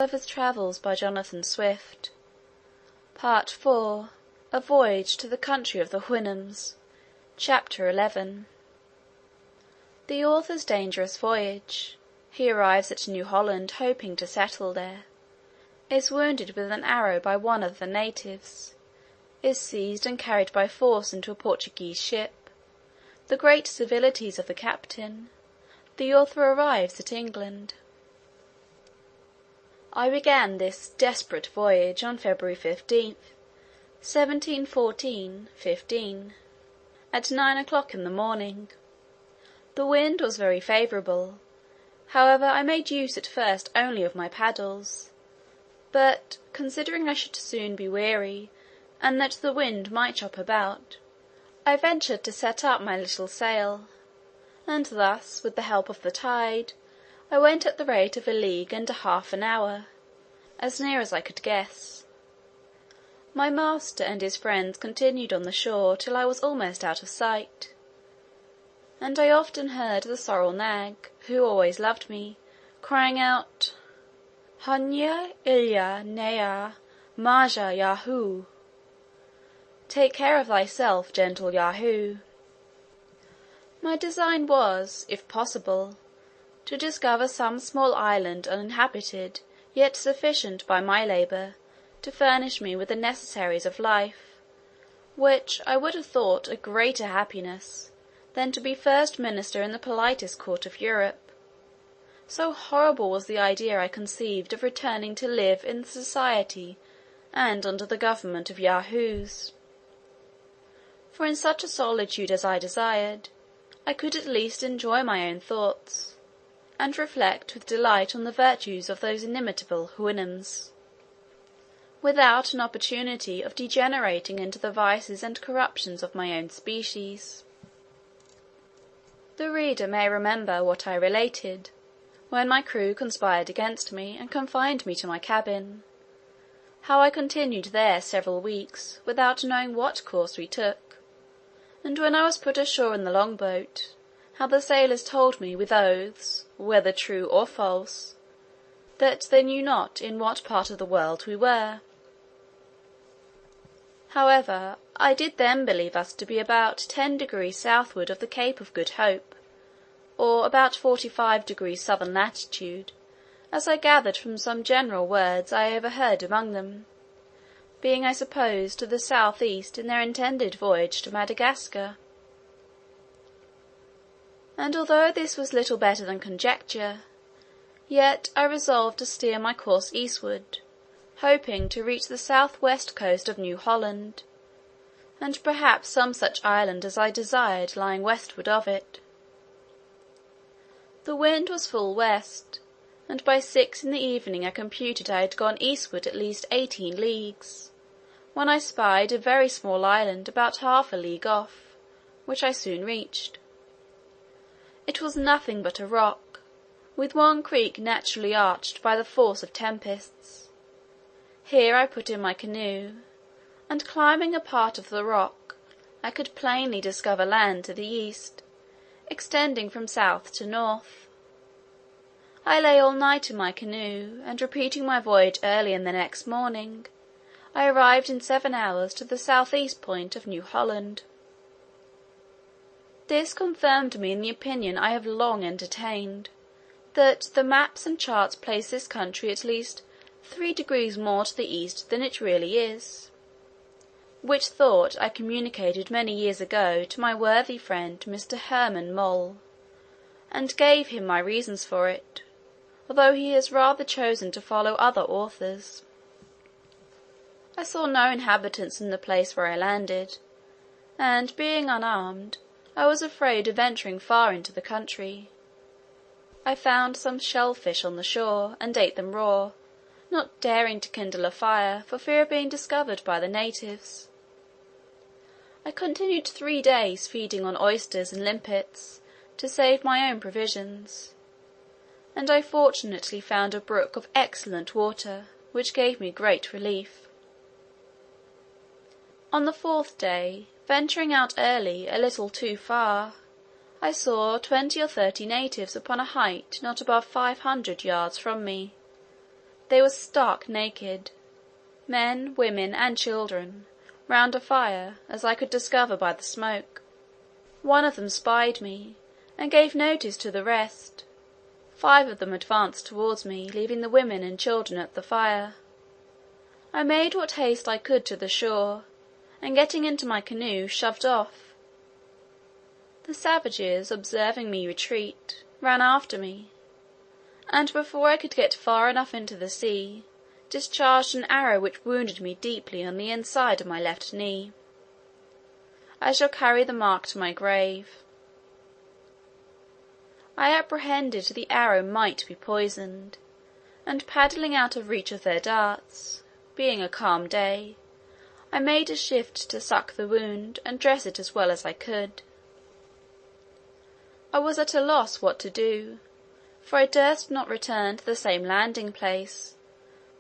Gulliver's Travels by Jonathan Swift. Part IV. A Voyage to the Country of the Houyhnhnms. Chapter 11. The author's dangerous voyage. He arrives at New Holland hoping to settle there. Is wounded with an arrow by one of the natives. Is seized and carried by force into a Portuguese ship. The great civilities of the captain. The author arrives at England. I began this desperate voyage on February 15th, 1714-15, at 9 o'clock in the morning. The wind was very favourable. However, I made use at first only of my paddles, but, considering I should soon be weary, and that the wind might chop about, I ventured to set up my little sail, and thus, with the help of the tide, I went at the rate of a league and a half an hour, as near as I could guess. My master and his friends continued on the shore till I was almost out of sight, and I often heard the sorrel nag, who always loved me, crying out, "Honya ilya nea maja Yahoo!" Take care of thyself, gentle Yahoo. My design was, if possible, to discover some small island uninhabited, yet sufficient by my labour to furnish me with the necessaries of life, which I would have thought a greater happiness than to be first minister in the politest court of Europe. So horrible was the idea I conceived of returning to live in the society and under the government of Yahoos. For in such a solitude as I desired, I could at least enjoy my own thoughts, and reflect with delight on the virtues of those inimitable Houyhnhnms, without an opportunity of degenerating into the vices and corruptions of my own species. The reader may remember what I related, when my crew conspired against me and confined me to my cabin, how I continued there several weeks without knowing what course we took, and when I was put ashore in the long-boat, how the sailors told me with oaths, whether true or false, that they knew not in what part of the world we were. However, I did then believe us to be about 10 degrees southward of the Cape of Good Hope, or about 45 degrees southern latitude, as I gathered from some general words I overheard among them, being I suppose to the south-east in their intended voyage to Madagascar. And although this was little better than conjecture, yet I resolved to steer my course eastward, hoping to reach the south-west coast of New Holland, and perhaps some such island as I desired lying westward of it. The wind was full west, and by 6 in the evening I computed I had gone eastward at least 18 leagues, when I spied a very small island about half a league off, which I soon reached. It was nothing but a rock, with one creek naturally arched by the force of tempests. Here I put in my canoe, and climbing a part of the rock, I could plainly discover land to the east, extending from south to north. I lay all night in my canoe, and repeating my voyage early in the next morning, I arrived in 7 hours to the south-east point of New Holland. This confirmed me in the opinion I have long entertained, that the maps and charts place this country at least 3 degrees more to the east than it really is, which thought I communicated many years ago to my worthy friend Mr. Herman Moll, and gave him my reasons for it, although he has rather chosen to follow other authors. I saw no inhabitants in the place where I landed, and being unarmed, I was afraid of venturing far into the country. I found some shellfish on the shore, and ate them raw, not daring to kindle a fire for fear of being discovered by the natives. I continued 3 days feeding on oysters and limpets to save my own provisions, and I fortunately found a brook of excellent water, which gave me great relief. On the 4th day, venturing out early a little too far, I saw 20 or 30 natives upon a height not above 500 yards from me, They were stark naked, men, women, and children, round a fire, as I could discover by the smoke. One of them spied me, and gave notice to the rest. 5 of them advanced towards me, leaving the women and children at the fire. I made what haste I could to the shore, and getting into my canoe, shoved off. The savages, observing me retreat, ran after me, and before I could get far enough into the sea, discharged an arrow which wounded me deeply on the inside of my left knee. I shall carry the mark to my grave. I apprehended the arrow might be poisoned, and paddling out of reach of their darts, being a calm day, I made a shift to suck the wound and dress it as well as I could. I was at a loss what to do, for I durst not return to the same landing place,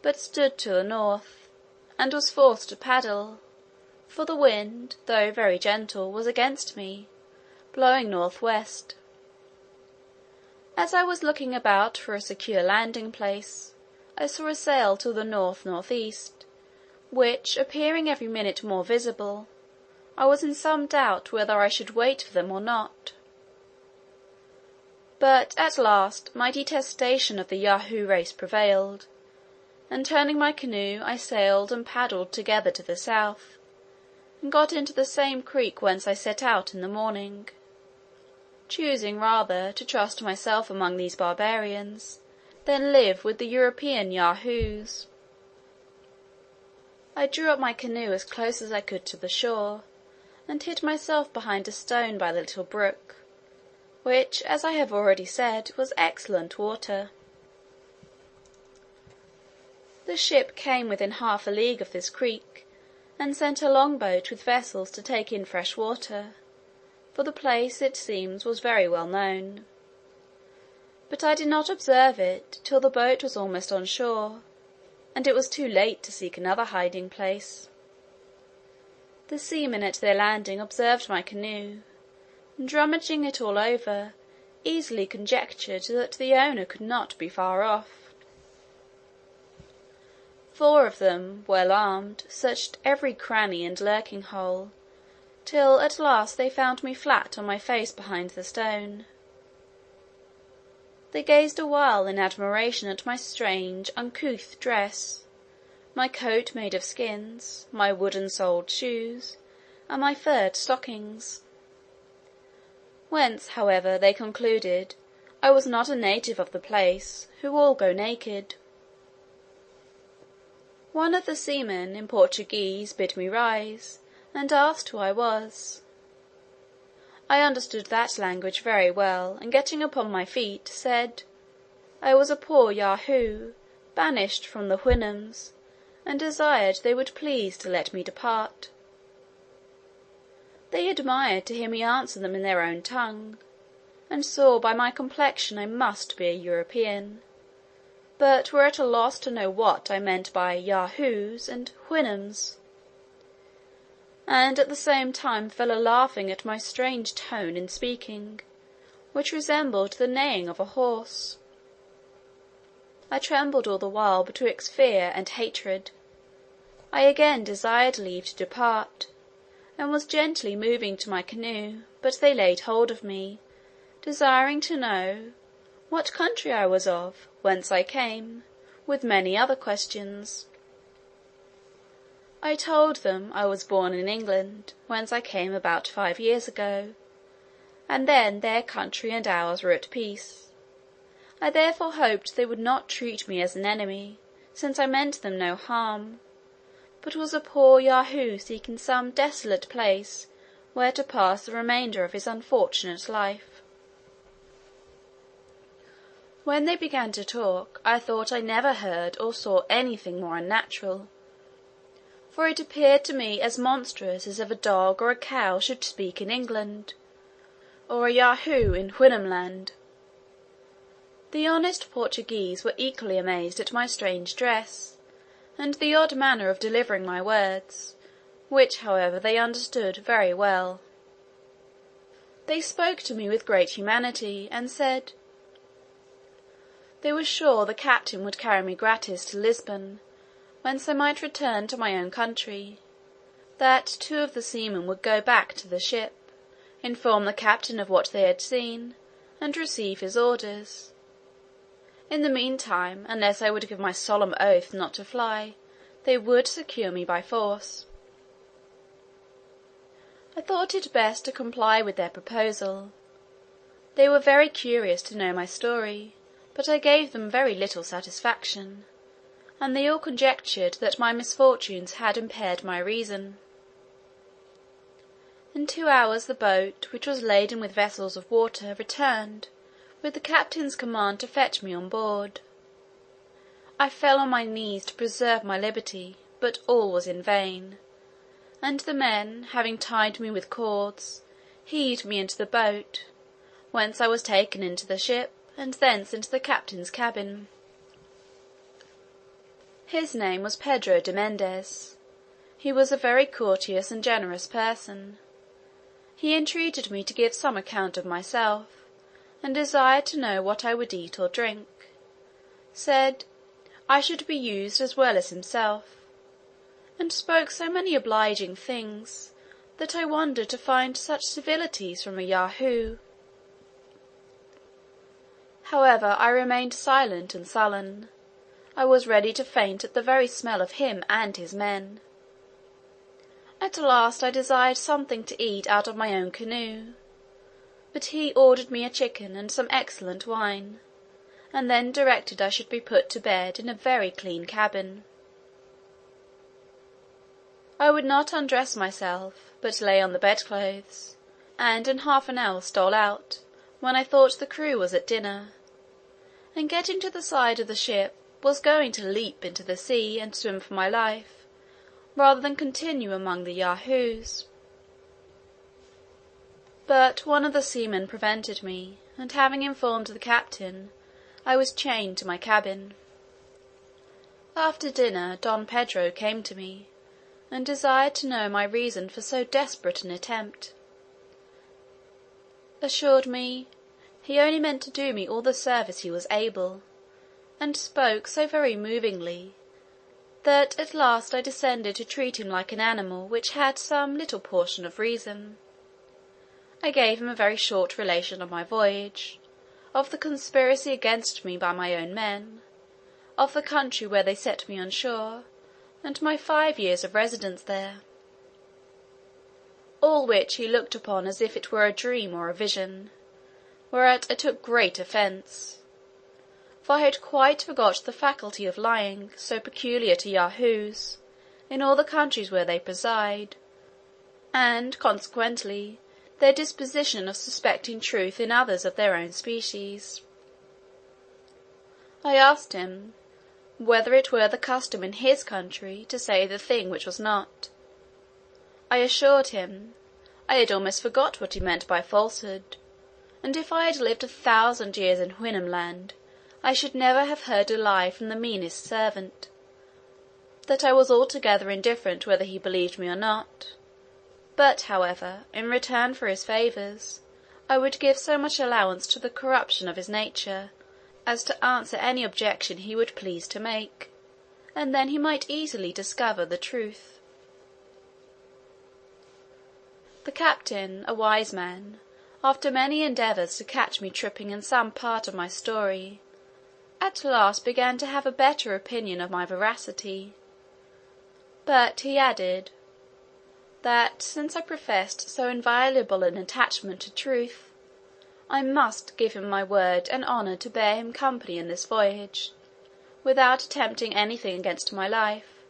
but stood to the north, and was forced to paddle, for the wind, though very gentle, was against me, blowing north-west. As I was looking about for a secure landing place, I saw a sail to the north-north-east, which, appearing every minute more visible, I was in some doubt whether I should wait for them or not. But at last my detestation of the Yahoo race prevailed, and turning my canoe, I sailed and paddled together to the south, and got into the same creek whence I set out in the morning, choosing rather to trust myself among these barbarians than live with the European Yahoos. I drew up my canoe as close as I could to the shore, and hid myself behind a stone by the little brook, which, as I have already said, was excellent water. The ship came within half a league of this creek, and sent a long boat with vessels to take in fresh water, for the place, it seems, was very well known. But I did not observe it till the boat was almost on shore, and it was too late to seek another hiding place. The seamen at their landing observed my canoe, and rummaging it all over, easily conjectured that the owner could not be far off. 4 of them, well armed, searched every cranny and lurking hole, till at last they found me flat on my face behind the stone. They gazed a while in admiration at my strange uncouth dress, my coat made of skins, my wooden-soled shoes, and my furred stockings. Whence, however, they concluded I was not a native of the place, who all go naked. One of the seamen, in Portuguese, bid me rise, and asked who I was. I understood that language very well, and getting upon my feet, said, I was a poor Yahoo, banished from the Houyhnhnms, and desired they would please to let me depart. They admired to hear me answer them in their own tongue, and saw by my complexion I must be a European, but were at a loss to know what I meant by Yahoos and Houyhnhnms, and at the same time fell a laughing at my strange tone in speaking, which resembled the neighing of a horse. I trembled all the while betwixt fear and hatred. I again desired leave to depart, and was gently moving to my canoe, but they laid hold of me, desiring to know what country I was of, whence I came, with many other questions. I told them I was born in England, whence I came about 5 years ago, and then their country and ours were at peace. I therefore hoped they would not treat me as an enemy, since I meant them no harm, but was a poor Yahoo seeking some desolate place where to pass the remainder of his unfortunate life. When they began to talk, I thought I never heard or saw anything more unnatural, for it appeared to me as monstrous as if a dog or a cow should speak in England, or a Yahoo in Houyhnhnmland. The honest Portuguese were equally amazed at my strange dress, and the odd manner of delivering my words, which, however, they understood very well. They spoke to me with great humanity, and said, they were sure the captain would carry me gratis to Lisbon, whence I might return to my own country; that two of the seamen would go back to the ship, inform the captain of what they had seen, and receive his orders. In the meantime, unless I would give my solemn oath not to fly, they would secure me by force. I thought it best to comply with their proposal. They were very curious to know my story, but I gave them very little satisfaction, and they all conjectured that my misfortunes had impaired my reason. In 2 hours the boat, which was laden with vessels of water, returned, with the captain's command to fetch me on board. I fell on my knees to preserve my liberty, but all was in vain, and the men, having tied me with cords, heaved me into the boat, whence I was taken into the ship, and thence into the captain's cabin. His name was Pedro de Mendez. He was a very courteous and generous person. He entreated me to give some account of myself, and desired to know what I would eat or drink; said, I should be used as well as himself; and spoke so many obliging things, that I wondered to find such civilities from a Yahoo. However, I remained silent and sullen. I was ready to faint at the very smell of him and his men. At last I desired something to eat out of my own canoe, but he ordered me a chicken and some excellent wine, and then directed I should be put to bed in a very clean cabin. I would not undress myself, but lay on the bedclothes, and in half an hour stole out, when I thought the crew was at dinner, and getting to the side of the ship, was going to leap into the sea, and swim for my life, rather than continue among the Yahoos. But one of the seamen prevented me, and having informed the captain, I was chained to my cabin. After dinner Don Pedro came to me, and desired to know my reason for so desperate an attempt; assured me, he only meant to do me all the service he was able, and spoke so very movingly, that at last I descended to treat him like an animal which had some little portion of reason. I gave him a very short relation of my voyage, of the conspiracy against me by my own men, of the country where they set me on shore, and my 5 years of residence there; all which he looked upon as if it were a dream or a vision, whereat I took great offence, for I had quite forgot the faculty of lying, so peculiar to Yahoos, in all the countries where they preside, and, consequently, their disposition of suspecting truth in others of their own species. I asked him, whether it were the custom in his country to say the thing which was not. I assured him, I had almost forgot what he meant by falsehood, and if I had lived 1,000 years in Houyhnhnm land, I should never have heard a lie from the meanest servant; that I was altogether indifferent whether he believed me or not; but, however, in return for his favours, I would give so much allowance to the corruption of his nature, as to answer any objection he would please to make, and then he might easily discover the truth. The captain, a wise man, after many endeavours to catch me tripping in some part of my story, at last began to have a better opinion of my veracity; but he added, that since I professed so inviolable an attachment to truth, I must give him my word and honour to bear him company in this voyage, without attempting anything against my life,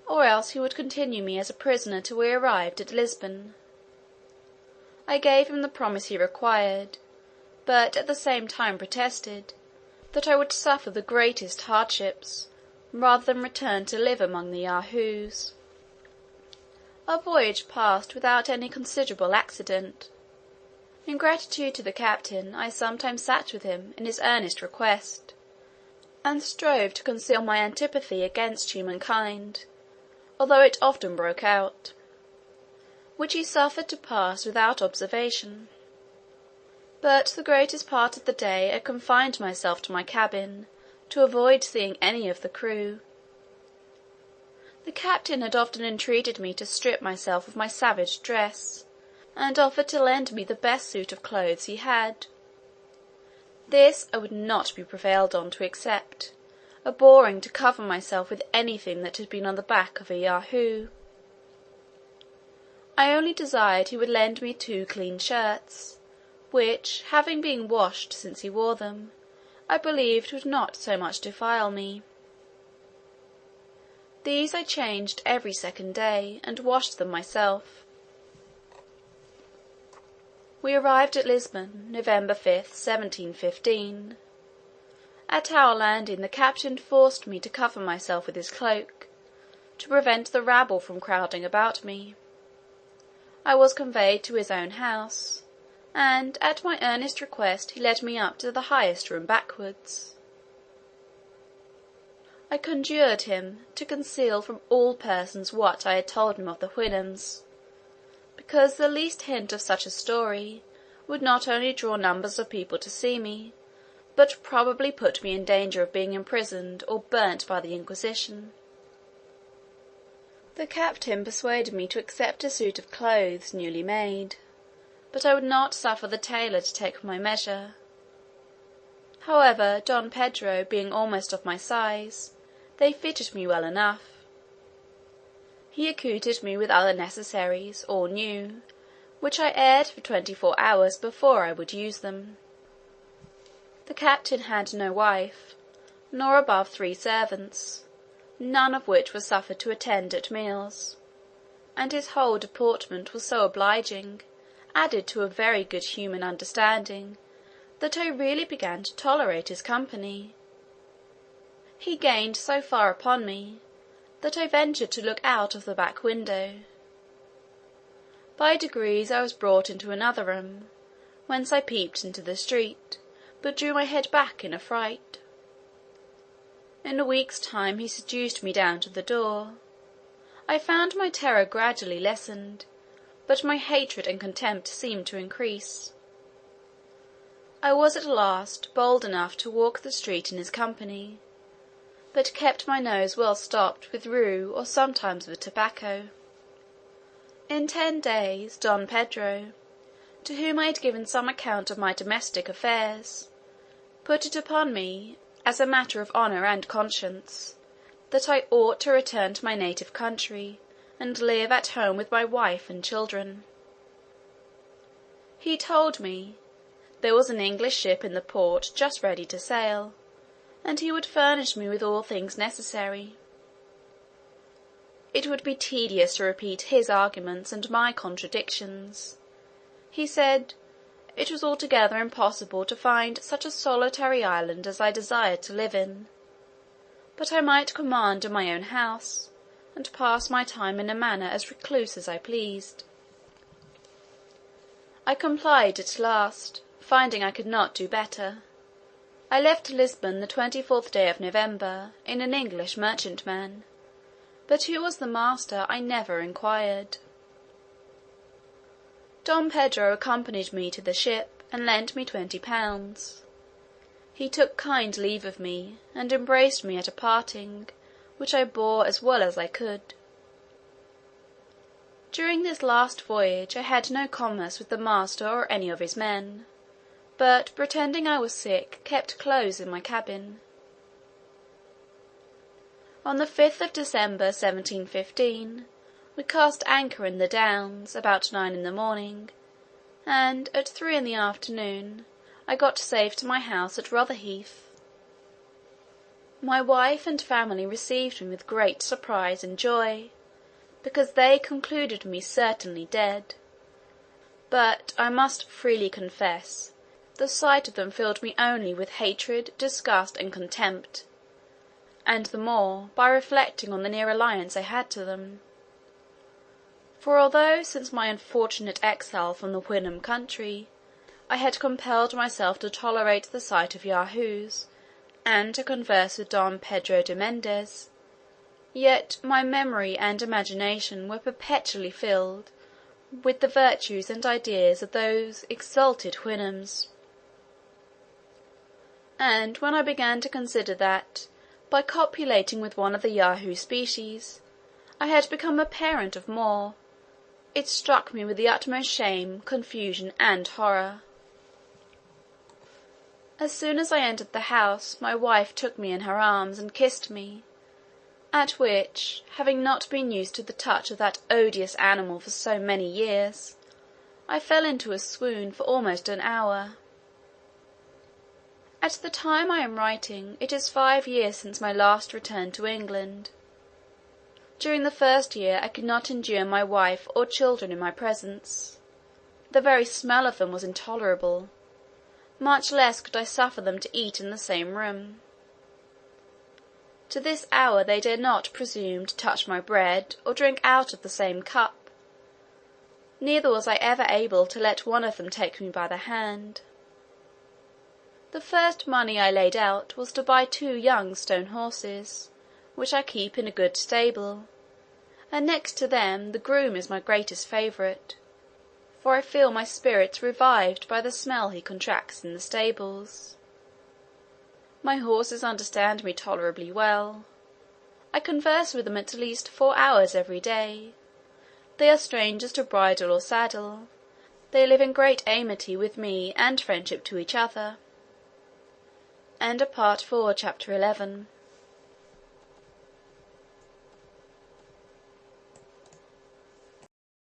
or else he would continue me as a prisoner till we arrived at Lisbon. I gave him the promise he required, but at the same time protested, that I would suffer the greatest hardships, rather than return to live among the Yahoos. Our voyage passed without any considerable accident. In gratitude to the captain, I sometimes sat with him in his earnest request, and strove to conceal my antipathy against humankind, although it often broke out, which he suffered to pass without observation. but the greatest part of the day I confined myself to my cabin, to avoid seeing any of the crew. The captain had often entreated me to strip myself of my savage dress, and offered to lend me the best suit of clothes he had. This I would not be prevailed on to accept, abhorring to cover myself with anything that had been on the back of a Yahoo. I only desired he would lend me 2 clean shirts, which, having been washed since he wore them, I believed would not so much defile me. These I changed every 2nd day, and washed them myself. We arrived at Lisbon, November 5th, 1715. At our landing the captain forced me to cover myself with his cloak, to prevent the rabble from crowding about me. I was conveyed to his own house, and at my earnest request he led me up to the highest room backwards. I conjured him to conceal from all persons what I had told him of the Houyhnhnms, because the least hint of such a story would not only draw numbers of people to see me, but probably put me in danger of being imprisoned or burnt by the Inquisition. The captain persuaded me to accept a suit of clothes newly made, but I would not suffer the tailor to take my measure. However, Don Pedro being almost of my size, they fitted me well enough. He accoutred me with other necessaries, all new, which I aired for 24 hours before I would use them. The captain had no wife, nor above 3 servants, none of which were suffered to attend at meals, and his whole deportment was so obliging, added to a very good humour and understanding, that I really began to tolerate his company. He gained so far upon me, that I ventured to look out of the back window. By degrees I was brought into another room, whence I peeped into the street, but drew my head back in a fright. In a week's time he seduced me down to the door. I found my terror gradually lessened, but my hatred and contempt seemed to increase. I was at last bold enough to walk the street in his company, but kept my nose well stopped with rue or sometimes with tobacco. In 10 days, Don Pedro, to whom I had given some account of my domestic affairs, put it upon me, as a matter of honour and conscience, that I ought to return to my native country, and live at home with my wife and children. He told me, there was an English ship in the port just ready to sail, and he would furnish me with all things necessary. It would be tedious to repeat his arguments and my contradictions. He said, it was altogether impossible to find such a solitary island as I desired to live in, but I might command in my own house, and pass my time in a manner as recluse as I pleased. I complied at last, finding I could not do better. I left Lisbon the 24th day of November, in an English merchantman, but who was the master I never inquired. Don Pedro accompanied me to the ship, and lent me £20. He took kind leave of me, and embraced me at a parting, which I bore as well as I could. During this last voyage I had no commerce with the master or any of his men, but, pretending I was sick, kept close in my cabin. On the 5th of December, 1715, we cast anchor in the Downs, about 9 in the morning, and at 3 in the afternoon I got safe to my house at Rotherheath. My wife and family received me with great surprise and joy, because they concluded me certainly dead; but I must freely confess, the sight of them filled me only with hatred, disgust, and contempt, and the more by reflecting on the near alliance I had to them. For although since my unfortunate exile from the Houyhnhnm country, I had compelled myself to tolerate the sight of Yahoos, and to converse with Don Pedro de Mendez, yet my memory and imagination were perpetually filled with the virtues and ideas of those exalted Houyhnhnms. And when I began to consider that, by copulating with one of the Yahoo species, I had become a parent of more, it struck me with the utmost shame, confusion, and horror. As soon as I entered the house, my wife took me in her arms and kissed me, at which, having not been used to the touch of that odious animal for so many years, I fell into a swoon for almost an hour. At the time I am writing, it is 5 years since my last return to England. During the first year I could not endure my wife or children in my presence. The very smell of them was intolerable. Much less could I suffer them to eat in the same room. To this hour they dare not presume to touch my bread or drink out of the same cup. Neither was I ever able to let one of them take me by the hand. The first money I laid out was to buy 2 young stone horses, which I keep in a good stable, and next to them the groom is my greatest favourite, for I feel my spirits revived by the smell he contracts in the stables. My horses understand me tolerably well. I converse with them at least 4 hours every day. They are strangers to bridle or saddle. They live in great amity with me and friendship to each other. Chapter 11.